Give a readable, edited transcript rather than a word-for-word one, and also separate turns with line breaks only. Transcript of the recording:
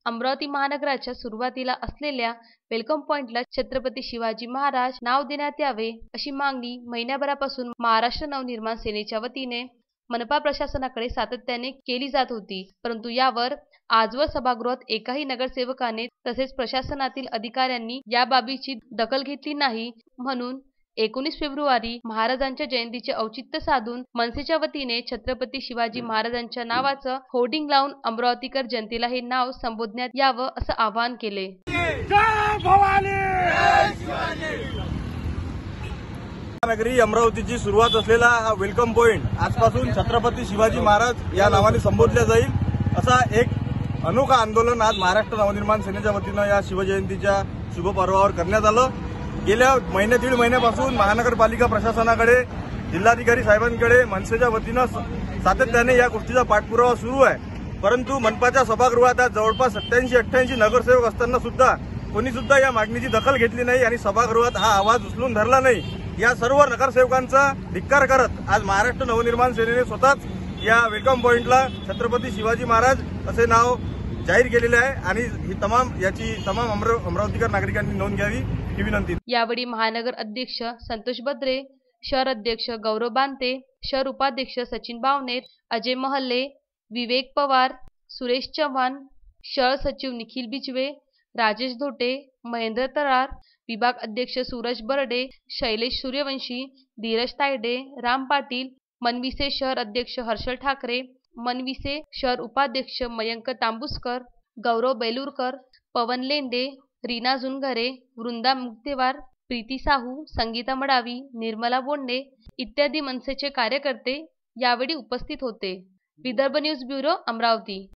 अमरावती महानगराच्या सुरुवातीला असलेल्या वेलकम पॉइंटला छत्रपती शिवाजी महाराज नाव देण्यात यावे अशी मागणी महिन्याभरापासून महाराष्ट्र नवनिर्माण सेनेच्या वतीने मनपा प्रशासनाकडे सातत्याने केली जात होती। परंतु यावर आजवर सभागृहात एकाही नगरसेवकाने तसेच प्रशासनातील अधिकाऱ्यांनी या बाबीची दखल घेतली नाही। म्हणून 19 फेब्रुवारी महाराजांच्या जयंतीचे औचित्य साधून मनसेच्या वतीने छत्रपती शिवाजी महाराजांच्या नावाचं होर्डिंग लावून अमरावतीकर जनतेला हे नाव संबोधण्यात यावं असं आवाहन केले।
जय भवानी! नगरी अमरावतीची सुरुवात असलेला हा वेलकम पॉइंट आजपासून छत्रपती शिवाजी महाराज या नावाने संबोधल्या जाईल असा एक अनोखा आंदोलन आज महाराष्ट्र नवनिर्माण सेनेच्या वतीनं या शिवजयंतीच्या शुभपर्वावर करण्यात आलं। गेल्या दीड महिन्यापासून महानगरपालिका प्रशासनाकडे जिल्हाधिकारी साहेबांकडे मनसेच्या वतीनं सातत्याने या गोष्टीचा पाठपुरावा सुरू आहे। परंतु मनपाच्या सभागृहात आज जवळपास 87-88 नगरसेवक असताना सुद्धा कोणी सुद्धा या मागणीची दखल घेतली नाही आणि सभागृहात हा आवाज उचलून धरला नाही। या सर्व नगरसेवकांचा धिक्कार करत आज महाराष्ट्र नवनिर्माण सेनेने स्वतःच या वेलकम पॉइंटला छत्रपती शिवाजी महाराज असे नाव जाहीर केलेले आहे आणि याची तमाम अमरावतीकर नागरिकांनी नोंद घ्यावी ही विनंती।
यावेळी महानगर अध्यक्ष संतोष बद्रे, शहर अध्यक्ष गौरव बांते, शहर उपाध्यक्ष सचिन बावनेर, अजय महल्ले, विवेक पवार, सुरेश चव्हाण, शहर सचिव निखिल बिजवे, राजेश धोटे, महेंद्र तरार, विभाग अध्यक्ष सूरज बर्डे, शैलेश सूर्यवंशी, धीरज तायडे, राम पाटील, मनविसे शहर अध्यक्ष हर्षल ठाकरे, मनविसे शहर उपाध्यक्ष मयंक तांबुसकर, गौरव बेलूरकर, पवन लेंडे, रीना जुनघरे, वृंदा मुक्तेवार, प्रीती साहू, संगीता मडावी, निर्मला बोंडे इत्यादी मनसेचे कार्यकर्ते यावेळी उपस्थित होते। Vidarbha news bureau, Amravati.